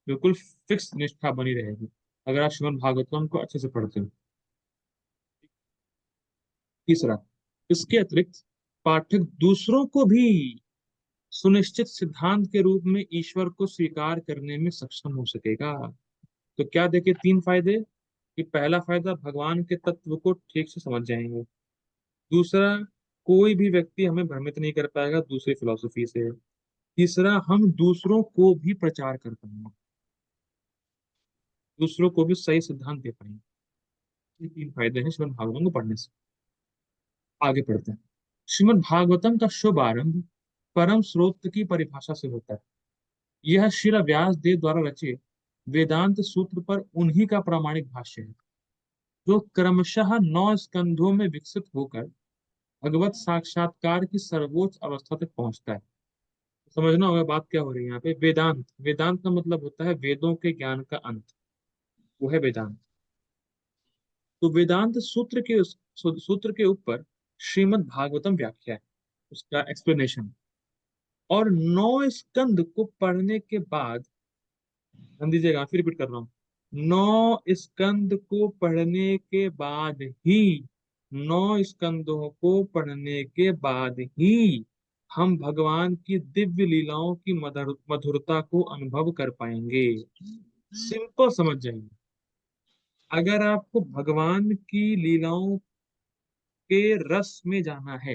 बिल्कुल फिक्स निष्ठा बनी रहेगी अगर आप श्रीमद् भागवतम को अच्छे से पढ़ते हो। तीसरा, इसके अतिरिक्त पाठक दूसरों को भी सुनिश्चित सिद्धांत के रूप में ईश्वर को स्वीकार करने में सक्षम हो सकेगा। तो क्या देखे, तीन फायदे, कि पहला फायदा भगवान के तत्व को ठीक से समझ जाएंगे। दूसरा, कोई भी व्यक्ति हमें भ्रमित नहीं कर पाएगा दूसरी फिलॉसफी से। तीसरा, हम दूसरों को भी प्रचार कर पाएंगे, दूसरों को भी सही सिद्धांत दे पाएंगे। ये तीन फायदे हैं श्रीमद् भागवतम को पढ़ने से। आगे पढ़ते हैं। श्रीमद् भागवतम का शुभ आरंभ परम स्रोत की परिभाषा से होता है। यह श्रील व्यास देव द्वारा रचित वेदांत सूत्र पर उन्हीं का प्रामाणिक भाष्य है, जो क्रमशः 9 स्कंधों में विकसित होकर भगवत साक्षात्कार की सर्वोच्च अवस्था तक पहुंचता है। समझना होगा बात क्या हो रही है यहाँ पे। वेदांत, वेदांत का मतलब होता है वेदों के ज्ञान का अंत, वो है वेदांत। तो वेदांत सूत्र के सूत्र के ऊपर श्रीमद् भागवतम व्याख्या है, उसका एक्सप्लेनेशन। और 9 स्कंद को पढ़ने के बाद, ध्यान दीजिएगा फिर रिपीट कर रहा हूँ, 9 स्कंद को पढ़ने के बाद ही, 9 स्कंदों को पढ़ने के बाद ही हम भगवान की दिव्य लीलाओं की मधुरता को अनुभव कर पाएंगे। सिंपल समझ जाएंगे। अगर आपको भगवान की लीलाओं के रस में जाना है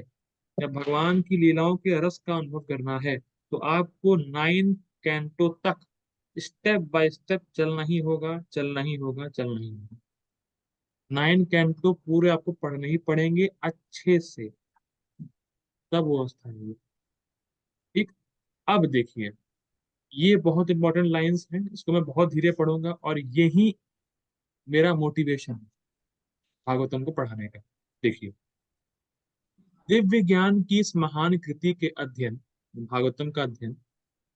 जब भगवान की लीलाओं के रस का अनुभव करना है तो आपको 9 कैंटो तक स्टेप बाय स्टेप चलना ही होगा, चलना ही होगा, चलना ही होगा। 9 कैंटो पूरे आपको पढ़ने ही पड़ेंगे अच्छे से, तब वो अवस्था है। ठीक। अब देखिए, ये बहुत इंपॉर्टेंट लाइंस हैं, इसको मैं बहुत धीरे पढ़ूंगा और यही मेरा मोटिवेशन है भागवतम को पढ़ाने का। देखिए, दिव्य ज्ञान की इस महान कृति के अध्ययन, भागवतम का अध्ययन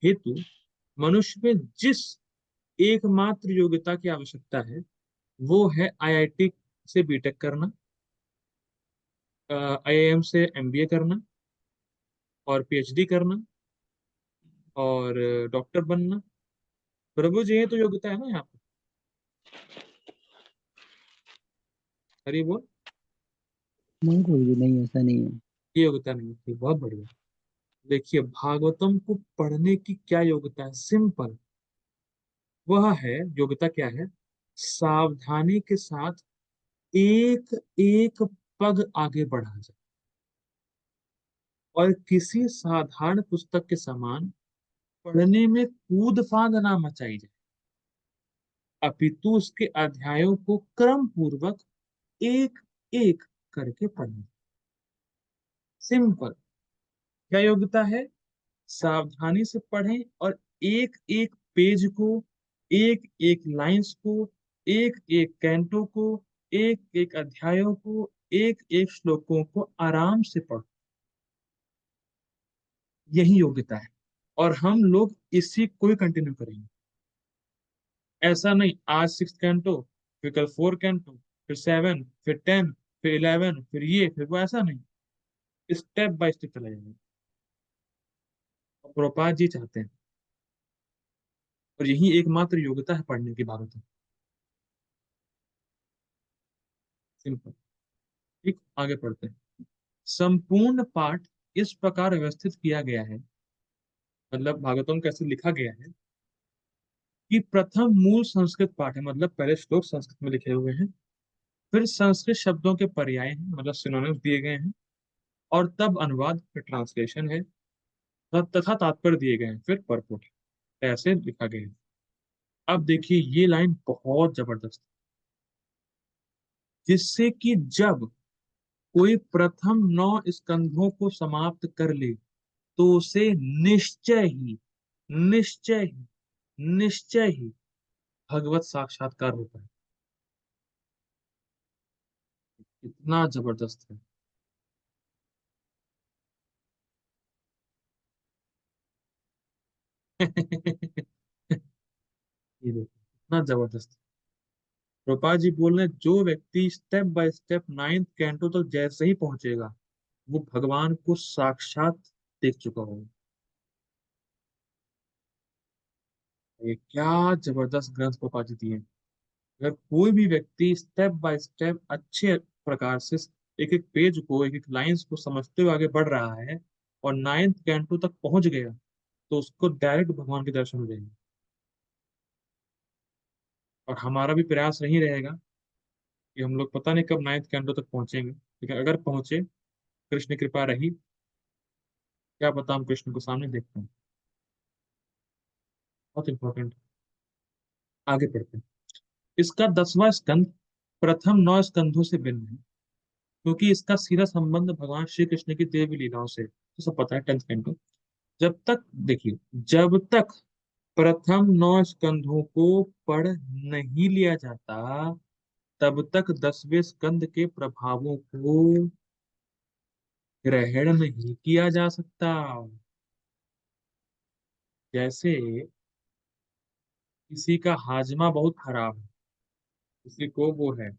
हेतु मनुष्य में जिस एकमात्र योग्यता की आवश्यकता है वो है आईआईटी से बीटेक करना, आईआईएम से एमबीए करना और पीएचडी करना और डॉक्टर बनना। प्रभु जी, ये तो योग्यता है ना यहाँ पे। हरी बोल। नहीं गुरुजी, नहीं ऐसा नहीं है। ये योग्यता नहीं थी, बहुत बढ़िया। देखिए, भागवतम को पढ़ने की क्या योग्यता है, सिंपल। वह है, योग्यता क्या है, सावधानी के साथ एक एक पग आगे बढ़ा जाए और किसी साधारण पुस्तक के समान पढ़ने में कूद फांद ना मचाई जाए, अपितु उसके अध्यायों को क्रम पूर्वक एक एक करके पढ़ना। सिंपल। क्या योग्यता है, सावधानी से पढ़ें और एक एक पेज को, एक एक लाइंस को, एक एक कैंटो को, एक एक अध्यायों को, एक एक श्लोकों को आराम से पढ़ो। यही योग्यता है और हम लोग इसी को ही कंटिन्यू करेंगे। ऐसा नहीं आज 6 कैंटो, फिर कल 4 कैंटो, फिर 7, फिर 10, फिर 11, फिर ये फिर वो, ऐसा नहीं। स्टेप बाय स्टेप चला जाएगा। और प्रभुपाद जी चाहते हैं, और यही एकमात्र योग्यता है पढ़ने की, भारत में। सिंपल। ठीक, आगे पढ़ते हैं। संपूर्ण पाठ इस प्रकार व्यवस्थित किया गया है, मतलब भागवतम कैसे लिखा गया है कि प्रथम मूल संस्कृत पाठ है, मतलब पहले श्लोक संस्कृत में लिखे हुए हैं, फिर संस्कृत शब्दों के पर्याय हैं, मतलब सिनोनिम्स दिए गए हैं, और तब अनुवाद, फिर ट्रांसलेशन है, तथा तात्पर्य दिए गए हैं, फिर परपोट। ऐसे लिखा गया है। अब देखिए, ये लाइन बहुत जबरदस्त है, जिससे कि जब कोई प्रथम 9 स्कंधों को समाप्त कर ले तो उसे निश्चय ही, निश्चय ही, निश्चय ही भगवत साक्षात्कार होता है। इतना जबरदस्त है। ये देखो, इतना जबरदस्त। रूपा जी बोल रहे हैं, जो व्यक्ति step by step 9th canto तक जैसे ही पहुंचेगा वो भगवान को साक्षात देख चुका होगा। ये क्या जबरदस्त ग्रंथ रूपा जी दिए हैं। अगर कोई भी व्यक्ति स्टेप बाय स्टेप अच्छे प्रकार से एक एक पेज को, एक एक लाइंस को समझते हुए आगे बढ़ रहा है और 9th कैंटो तक पहुंच गया तो उसको डायरेक्ट भगवान के दर्शन हो जाएंगे। और हमारा भी प्रयास नहीं रहेगा कि हम लोग पता नहीं कब 9th कैंटो तक पहुंचेंगे, लेकिन अगर पहुंचे, कृष्ण कृपा रही, क्या पता हम कृष्ण को सामने देखते हैं। बहुत इंपॉर्टेंट। आगे पढ़ते हैं। इसका 10वां स्कंद प्रथम 9 स्कंधों से भिन्न है, क्योंकि इसका सीधा संबंध भगवान श्री कृष्ण की देवी लीलाओं से, तो सब पता है 10th कैंटो। जब तक, देखिए, जब तक प्रथम 9 स्कंधों को पढ़ नहीं लिया जाता तब तक 10वें स्कंद के प्रभावों को ग्रहण नहीं किया जा सकता। जैसे किसी का हाजमा बहुत खराब है, किसी को वो है,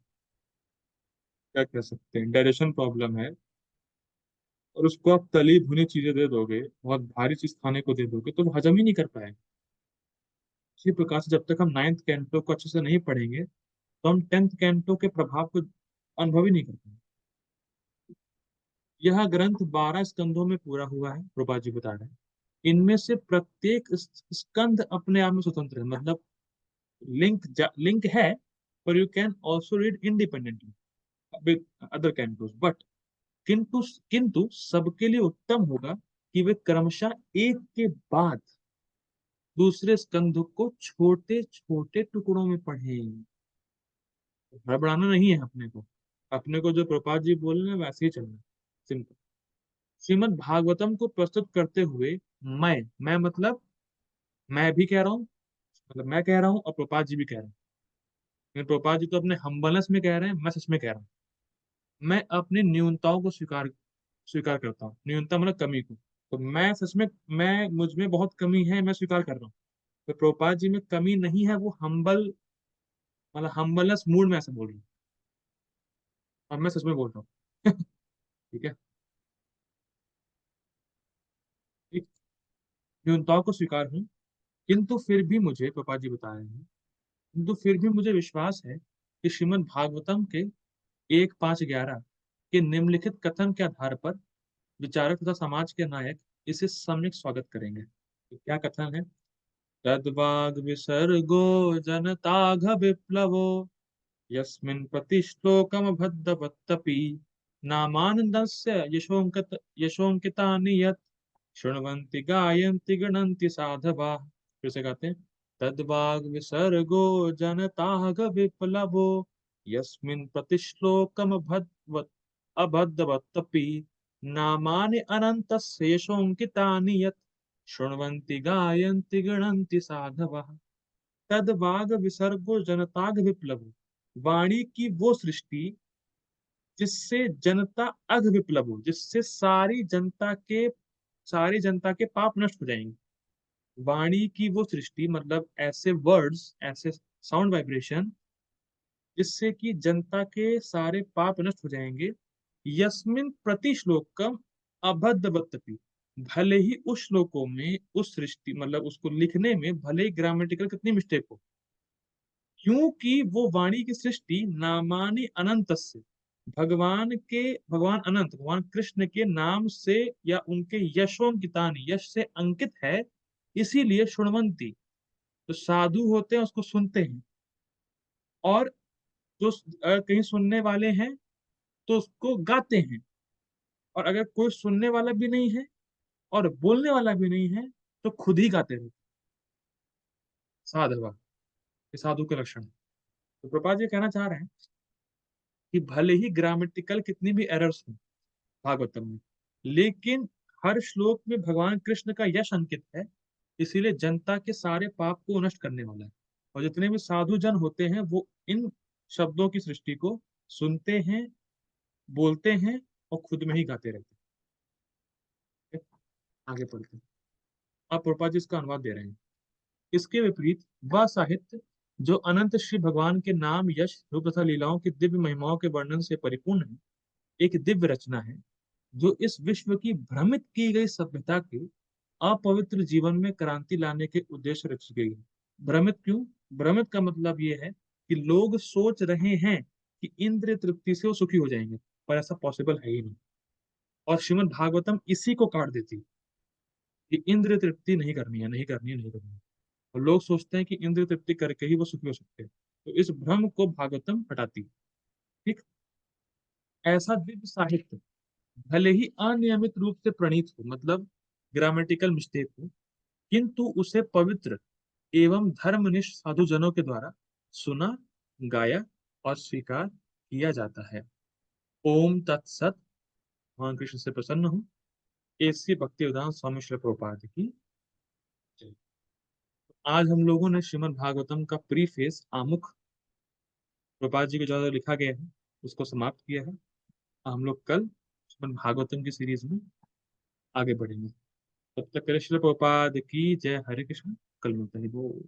क्या कह सकते हैं, डाइजेशन प्रॉब्लम है, और उसको आप तली भुनी चीजें दे दोगे, बहुत भारी चीज खाने को दे दोगे तो वो हजम ही नहीं कर पाएगा। इसी प्रकार से जब तक हम 9th कैंटो को अच्छे से नहीं पढ़ेंगे तो हम 10th कैंटो के प्रभाव को अनुभव ही नहीं कर पाएंगे। यह ग्रंथ 12 स्कंदों में पूरा हुआ है, प्रभा जी बता रहे हैं। इनमें से प्रत्येक स्कंद अपने आप में स्वतंत्र है, मतलब लिंक है, पर you can also read independently with other Cantos, but किंतु किंतु सबके लिए उत्तम होगा कि वे क्रमशः एक के बाद दूसरे स्कंध को छोटे छोटे टुकड़ों में पढ़ें। हड़बड़ाना नहीं है अपने को जो प्रपात जी बोल रहे हैं वैसे ही चलना। सिंपल। श्रीमद् भागवतम को प्रस्तुत करते हुए मैं मतलब मैं भी कह रहा हूँ, मतलब मैं कह रहा हूँ और प्रपात जी भी कह रहे हैं। लेकिन प्रपात जी तो अपने हम्बलनेस में कह रहे हैं, मैं सच में कह रहा हूँ। मैं अपनी न्यूनताओं को स्वीकार स्वीकार करता हूँ। न्यूनता मतलब कमी को। तो मैं सच में, मैं मुझ में बहुत कमी है, मैं स्वीकार कर रहा हूँ। तो प्रपात जी में कमी नहीं है, वो हम्बल मतलब हम्बलनेस मूड में ऐसे बोल रही हूँ। और मैं सच में बोल रहा हूँ। ठीक है। ठीक। न्यूनताओं को स्वीकार हूँ, किंतु फिर भी मुझे, प्रपात जी बता रहे हैं, किंतु फिर भी मुझे विश्वास है कि श्रीमद् भागवतम के 1-5-11 के निम्नलिखित कथन के आधार पर विचारक तथा समाज के नायक इसे सम्यक स्वागत करेंगे। तो क्या कथन है? तद्वाग विसर्गो जनताघ विप्लवो यस्मिन् प्रतिश्लोकमभद्रवत्तपि नामानन्दस्य यशोऽङ्कितानि यत् शृण्वन्ति गायन्ति गणन्ति साधवः। फिर से गाते हैं। तद्वाग विसर्गो जनताः विप्लवो यस्मिन् अभद्रवत्तपि नामानि अनन्तस्य यशोऽङ्कितानि यत् शृण्वन्ति गायन्ति गणन्ति साधवः। तद्वाग विसर्गो जनताग विप्लव। वाणी की वो सृष्टि जिससे जनता अग विप्लव हो, जिससे सारी जनता के पाप नष्ट हो जाएंगे। वाणी की वो सृष्टि मतलब ऐसे वर्ड्स, ऐसे साउंड वाइब्रेशन जिससे कि जनता के सारे पाप नष्ट हो जाएंगे। यस्मिन प्रति श्लोकम अभद्रवत्तपि। भले ही उस श्लोकों में, उस सृष्टि मतलब उसको लिखने में भले ही ग्रामेटिकल कितनी मिस्टेक हो, क्योंकि वो वाणी की सृष्टि नामानि अनंत से, भगवान अनंत, भगवान कृष्ण के नाम से या उनके यशोंकितानि, यश से अंकित है। इसीलिए शुण्वन्ति, तो साधु होते हैं उसको सुनते हैं। और जो कहीं सुनने वाले हैं तो उसको गाते हैं। और अगर कोई सुनने वाला भी नहीं है और बोलने वाला भी नहीं है तो खुद ही गाते रहते। साधवा, ये साधु के लक्षण है। तो प्रभुपाद जी कहना चाह रहे हैं कि भले ही ग्रामेटिकल कितनी भी एरर्स हो भागवतम में, लेकिन हर श्लोक में भगवान कृष्ण का यश अंकित है। इसीलिए जनता के सारे पाप को नष्ट करने वाला है। और जितने भी साधु जन होते हैं वो इन शब्दों की सृष्टि को सुनते हैं, बोलते हैं और खुद में ही गाते रहते हैं। आगे पढ़ते हैं। अब प्रभुपाद जी इसका अनुवाद दे रहे हैं। इसके विपरीत वह साहित्य जो अनंत श्री भगवान के नाम, यश, रूप तथा लीलाओं की दिव्य महिमाओं के वर्णन से परिपूर्ण है, एक दिव्य रचना है जो इस विश्व की भ्रमित की गई सभ्यता के अपवित्र जीवन में क्रांति लाने के उद्देश्य रची गई है। भ्रमित क्यों? भ्रमित का मतलब ये है कि लोग सोच रहे हैं कि इंद्रिय तृप्ति से वो सुखी हो जाएंगे, पर ऐसा पॉसिबल है ही नहीं। और श्रीमद् भागवतम इसी को काट देती है कि इंद्रिय तृप्ति नहीं करनी है, नहीं करनी है, नहीं करनी है। और लोग सोचते हैं कि इंद्रिय तृप्ति करके ही वो सुखी हो सकते हैं। तो इस भ्रम को भागवतम हटाती है। ठीक। ऐसा दिव्य साहित्य भले ही अनियमित रूप से प्रणीत हो, मतलब ग्रामेटिकल मिस्टेक हो, किंतु उसे पवित्र एवं धर्मनिष्ठ साधुजनों के द्वारा सुना, गाया और स्वीकार किया जाता है। ओम तत्सत। भगवान कृष्ण से प्रसन्न हूँ। ऐसी भक्ति उदान स्वामी श्री प्रभुपाद की जय। आज हम लोगों ने श्रीमद् भागवतम का प्रीफेस, आमुख, प्रभुपाद जी के द्वारा लिखा गया है, उसको समाप्त किया है। हम लोग कल श्रीमद् भागवतम की सीरीज में आगे बढ़ेंगे। तब तक के लिए श्री प्रभुपाद की जय। हरे कृष्ण। कल मिलते हैं। वो